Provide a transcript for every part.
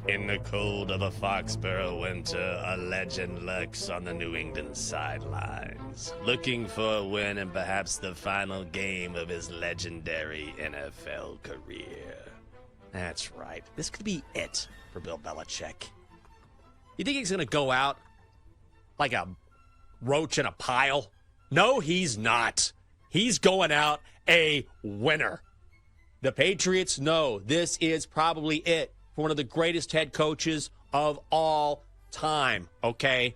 In the cold of a Foxborough winter, a legend lurks on the New England sidelines, looking for a win and perhaps the final game of his legendary NFL career. That's right. This could be it for Bill Belichick. You think he's going to go out like a roach in a pile? No, he's not. He's going out a winner. The Patriots know this is probably it for one of the greatest head coaches of all time, okay?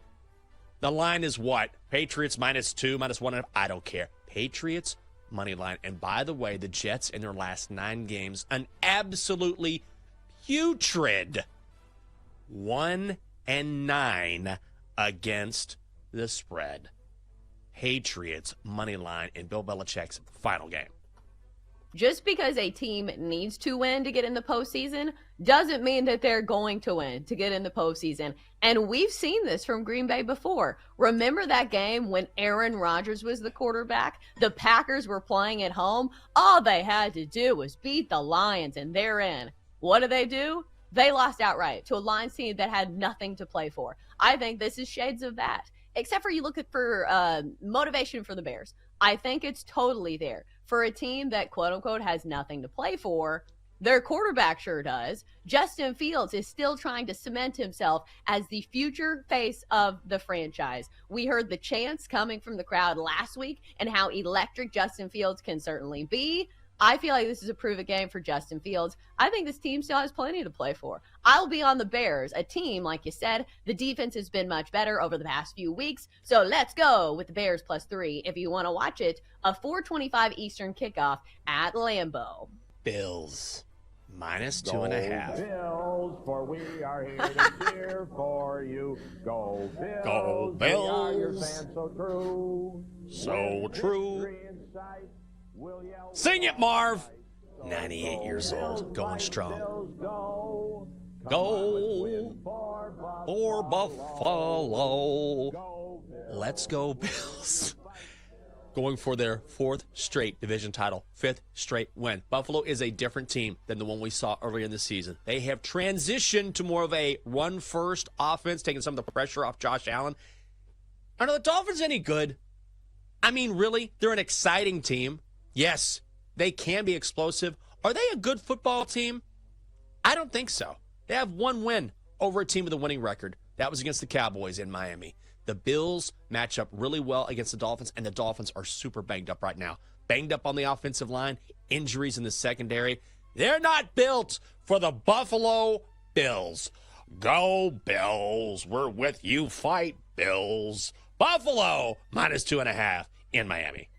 The line is what? Patriots -2, -1.5. I don't care. Patriots money line. And by the way, the Jets in their last 9 games, an absolutely putrid 1-9 against the spread. Patriots money line in Bill Belichick's final game. Just because a team needs to win to get in the postseason doesn't mean that they're going to win to get in the postseason. And we've seen this from Green Bay before. Remember that game when Aaron Rodgers was the quarterback? The Packers were playing at home. All they had to do was beat the Lions, and they're in. What do? They lost outright to a Lions team that had nothing to play for. I think this is shades of that. Except for you look at for motivation for the Bears. I think it's totally there. For a team that, quote-unquote, has nothing to play for, their quarterback sure does. Justin Fields is still trying to cement himself as the future face of the franchise. We heard the chants coming from the crowd last week and how electric Justin Fields can certainly be. I feel like this is a prove-it game for Justin Fields. I think this team still has plenty to play for. I'll be on the Bears, a team, like you said, the defense has been much better over the past few weeks. So let's go with the Bears +3 if you want to watch it. A 4:25 Eastern kickoff at Lambeau. Bills -2.5. Bills, for we are here to cheer for you. Go Bills. Go We are your Bills. fans so true. So true. Victory in sight. We'll yell Sing it, Marv. 98 years old, going strong. Bills, go. Come Go on, let's win for Buffalo. Go Bills. Let's go, Bills. Going for their 4th straight division title, 5th straight win. Buffalo is a different team than the one we saw earlier in the season. They have transitioned to more of a run-first offense, taking some of the pressure off Josh Allen. Are the Dolphins any good? I mean, really? They're an exciting team. Yes, they can be explosive. Are they a good football team? I don't think so. They have 1 win over a team with a winning record. That was against the Cowboys in Miami. The Bills match up really well against the Dolphins, and the Dolphins are super banged up right now. Banged up on the offensive line, injuries in the secondary. They're not built for the Buffalo Bills. Go Bills. We're with you. Fight Bills. Buffalo -2.5 in Miami.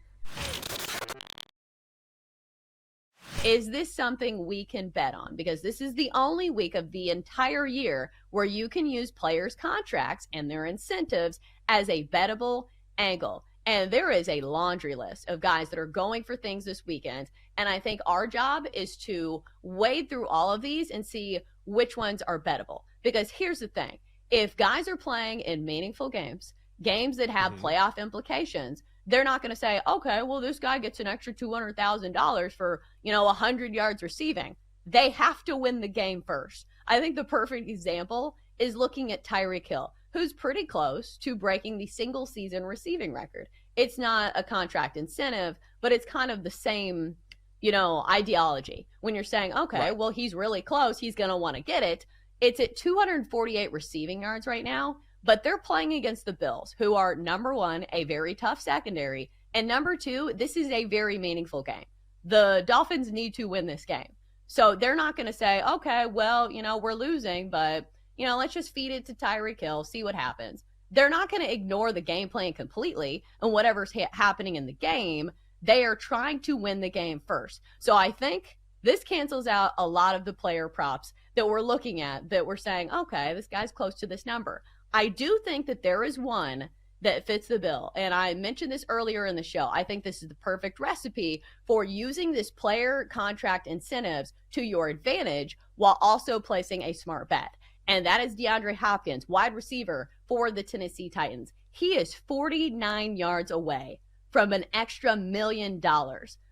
Is this something we can bet on? Because this is the only week of the entire year where you can use players' contracts and their incentives as a bettable angle. And there is a laundry list of guys that are going for things this weekend. And I think our job is to wade through all of these and see which ones are bettable. Because here's the thing. If guys are playing in meaningful games that have playoff implications, they're not going to say, okay, well, this guy gets an extra $200,000 for, 100 yards receiving. They have to win the game first. I think the perfect example is looking at Tyreek Hill, who's pretty close to breaking the single season receiving record. It's not a contract incentive, but it's kind of the same, ideology. When you're saying, okay, Right. well, he's really close, he's going to want to get it. It's at 248 receiving yards right now. But they're playing against the Bills, who are, number one, a very tough secondary, and number two, this is a very meaningful game. The Dolphins need to win this game. So they're not going to say, okay, well, we're losing, but, let's just feed it to Tyreek Hill, see what happens. They're not going to ignore the game plan completely and whatever's happening in the game. They are trying to win the game first. So I think this cancels out a lot of the player props that we're looking at, that we're saying, okay, this guy's close to this number. I do think that there is one that fits the bill. And I mentioned this earlier in the show. I think this is the perfect recipe for using this player contract incentives to your advantage while also placing a smart bet. And that is DeAndre Hopkins, wide receiver for the Tennessee Titans. He is 49 yards away from an extra $1 million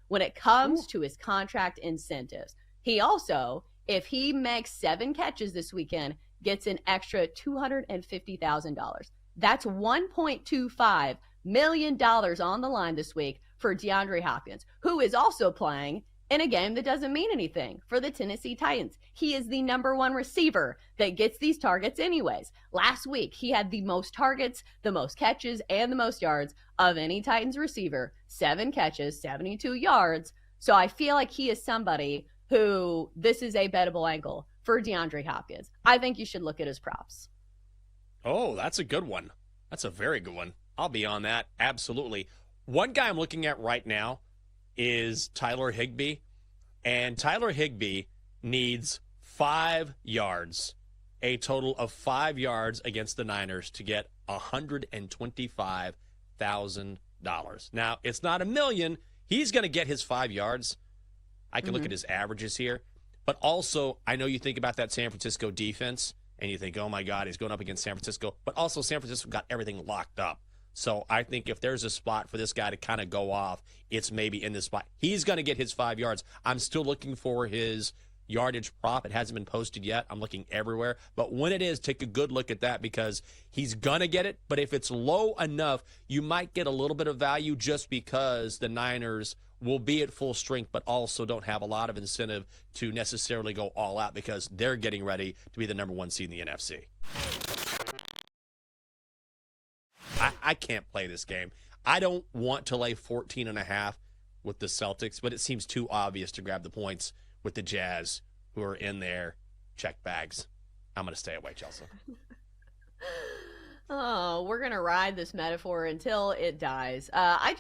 when it comes to his contract incentives. He also if he makes 7 catches this weekend, gets an extra $250,000. That's $1.25 million on the line this week for DeAndre Hopkins, who is also playing in a game that doesn't mean anything for the Tennessee Titans. He is the number 1 receiver that gets these targets anyways. Last week, he had the most targets, the most catches, and the most yards of any Titans receiver. 7 catches, 72 yards. So I feel like he is somebody who this is a bettable angle for DeAndre Hopkins. I think you should look at his props. Oh, that's a good one. That's a very good one. I'll be on that. Absolutely. One guy I'm looking at right now is Tyler Higbee. And Tyler Higbee needs 5 yards, a total of 5 yards against the Niners to get $125,000. Now, it's not $1 million. He's going to get his 5 yards. I can look at his averages here. But also, I know you think about that San Francisco defense, and you think, oh, my God, he's going up against San Francisco. But also, San Francisco got everything locked up. So I think if there's a spot for this guy to kind of go off, it's maybe in this spot. He's going to get his 5 yards. I'm still looking for his yardage prop. It hasn't been posted yet. I'm looking everywhere. But when it is, take a good look at that because he's going to get it. But if it's low enough, you might get a little bit of value just because the Niners will be at full strength, but also don't have a lot of incentive to necessarily go all out because they're getting ready to be the number 1 seed in the NFC. I can't play this game. I don't want to lay 14.5 with the Celtics, but it seems too obvious to grab the points with the Jazz, who are in their check bags. I'm going to stay away, Chelsea. Oh, we're going to ride this metaphor until it dies. I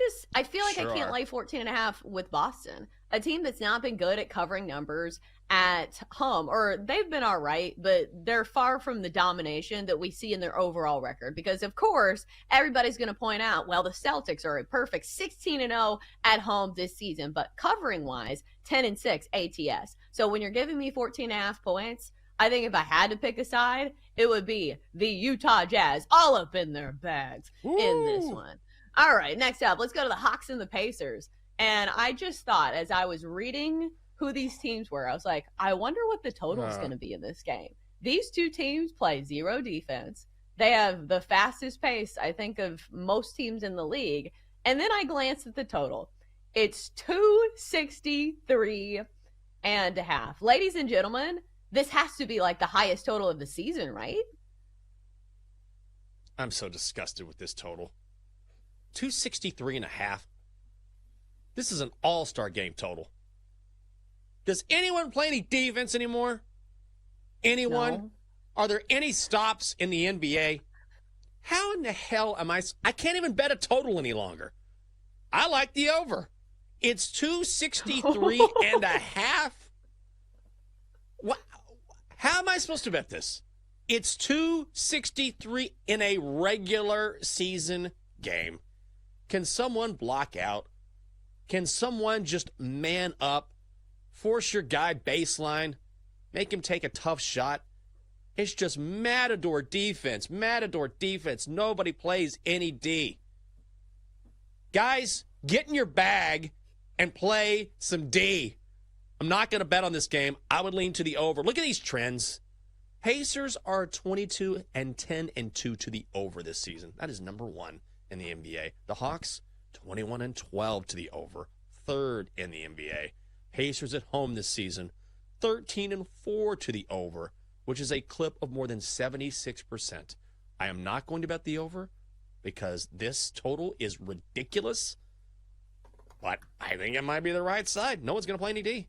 feel like I can't lay 14.5 with Boston, a team that's not been good at covering numbers at home, or they've been all right, but they're far from the domination that we see in their overall record. Because, of course, everybody's going to point out, well, the Celtics are a perfect 16-0 at home this season, but covering-wise, 10-6 ATS. So when you're giving me 14.5 points, I think if I had to pick a side, it would be the Utah Jazz, all up in their bags in this one. All right, next up, let's go to the Hawks and the Pacers. And I just thought, as I was reading who these teams were, I was like, I wonder what the total is going to be in this game. These two teams play 0 defense. They have the fastest pace, I think, of most teams in the league. And then I glanced at the total. It's 263.5. Ladies and gentlemen, this has to be like the highest total of the season, right? I'm so disgusted with this total. 263.5. This is an all-star game total. Does anyone play any defense anymore? Anyone? No. Are there any stops in the NBA? How in the hell am I can't even bet a total any longer. I like the over. It's 263.5. What? How am I supposed to bet this? It's 263 in a regular season game. Can someone block out? Can someone just man up? Force your guy baseline? Make him take a tough shot? It's just matador defense. Matador defense. Nobody plays any D. Guys, get in your bag and play some D. I'm not going to bet on this game. I would lean to the over. Look at these trends. Pacers are 22-10-2 to the over this season. That is number 1 in the NBA. The Hawks, 21-12 to the over. 3rd in the NBA. Pacers at home this season, 13-4 to the over, which is a clip of more than 76%. I am not going to bet the over because this total is ridiculous, but I think it might be the right side. No one's going to play any D.